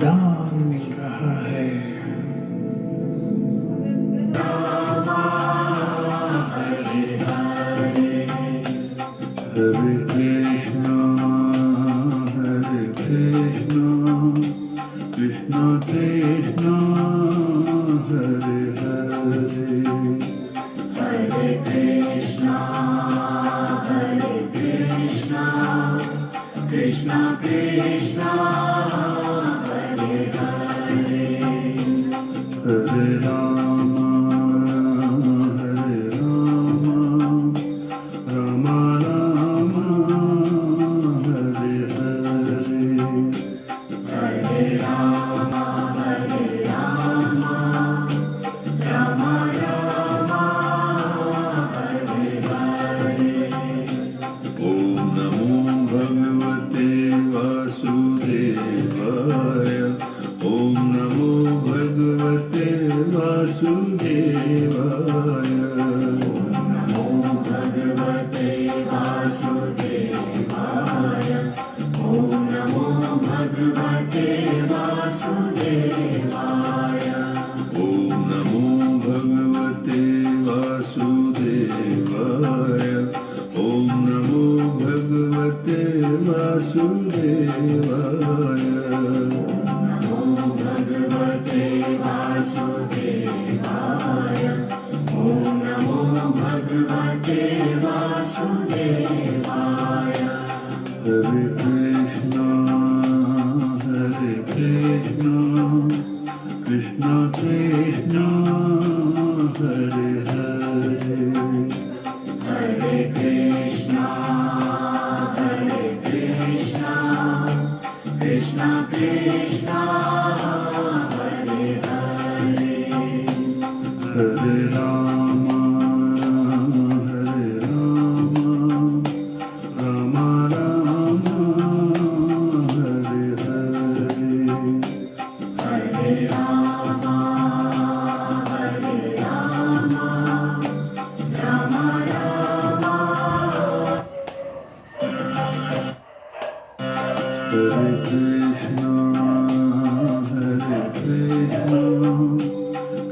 वरदान मिल रहा है। हरे कृष्णा कृष्णा कृष्णा हरे हरे, हरे कृष्णा कृष्णा कृष्णा हरे हरे, हरे राम राम राम हरे हरे, हरे राम राम राम हरे हरे, ओम नमो भगवते वासुदेवाय, ओम नमो भगवते वासुदेवाय, नमो भगवते वासुदेवाय, ॐ नमो भगवते वासुदेवाय, ओम नमो भगवते वासुदेवाय, ओम नमो भगवते वासुदेवाय, नमो भगवते वासुदेवाय, ॐ नमो भगवते वासुदेवाय, हरे कृष्णा कृष्णा कृष्णा हरे हरे, हरे कृष्णा कृष्णा कृष्णा हरे हरे, हरे राम राम राम हरे हरे, हरे राम राम राम हरे कृष्णा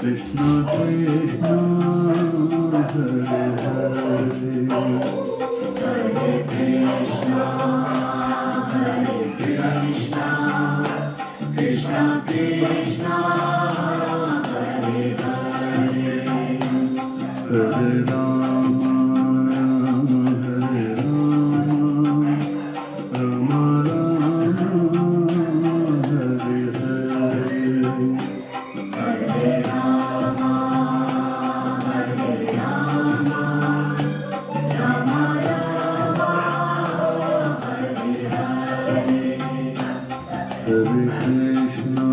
कृष्णा कृष्णा हरे हरे, हरे कृष्णा कृष्णा कृष्णा हरे हरे, हरे राम राम हरे हरे, हरे राम राम हरे हरे, हरे कृष्णा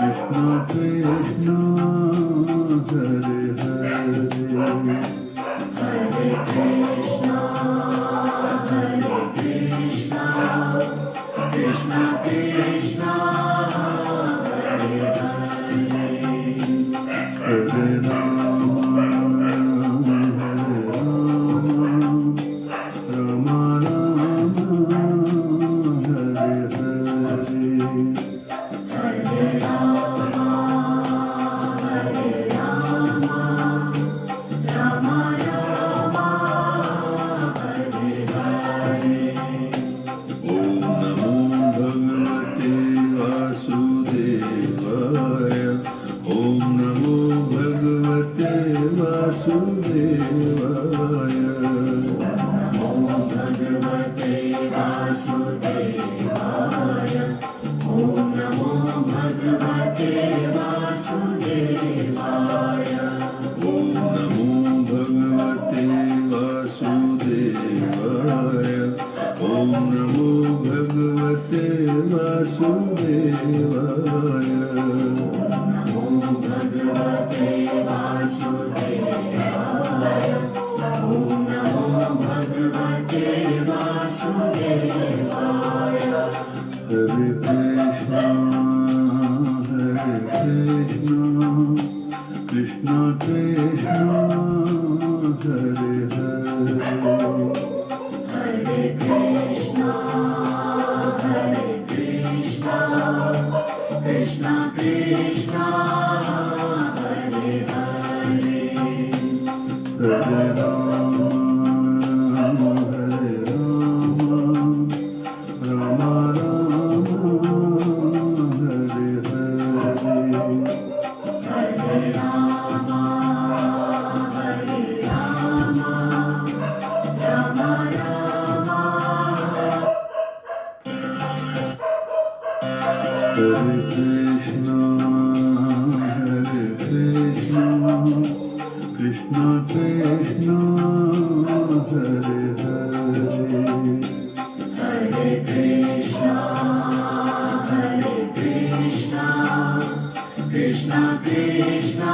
कृष्णा कृष्णा हरे हरे, हरे कृष्णा कृष्णा कृष्णा हरे हरे, हरे राम राम हरे हरे, हरे राम राम हरे हरे, ओम नमो भगवते वासुदेवाय, ओम नमो भगवते वासुदेवाय, नमो भगवते वासुदेवाय, ॐ नमो भगवते वासुदेवाय, ओम नमो भगवते वासुदेवाय, ओम नमो भगवते वासुदेवाय, नमो भगवते वासुदेवाय, ॐ नमो भगवते वासुदेवाय, हरे कृष्णा कृष्णा कृष्णा हरे हरे, हरे Krishna Hare Krishna, Krishna Krishna, Hare Hare. Hare Krishna, Krishna Krishna,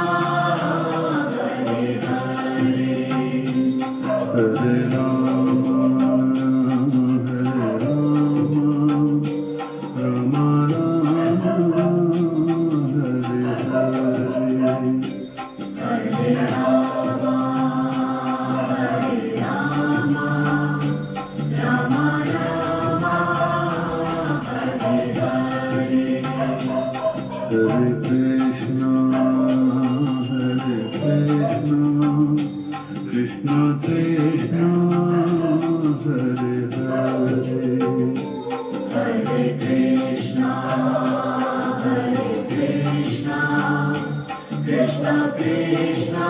Hare Hare. Hare Rama, Rama Rama, Hare Hare. Hare Rama, Rama Rama, Hare Hare. Hare Krishna, Krishna Krishna, Hare Hare. Hare Krishna, Krishna Krishna,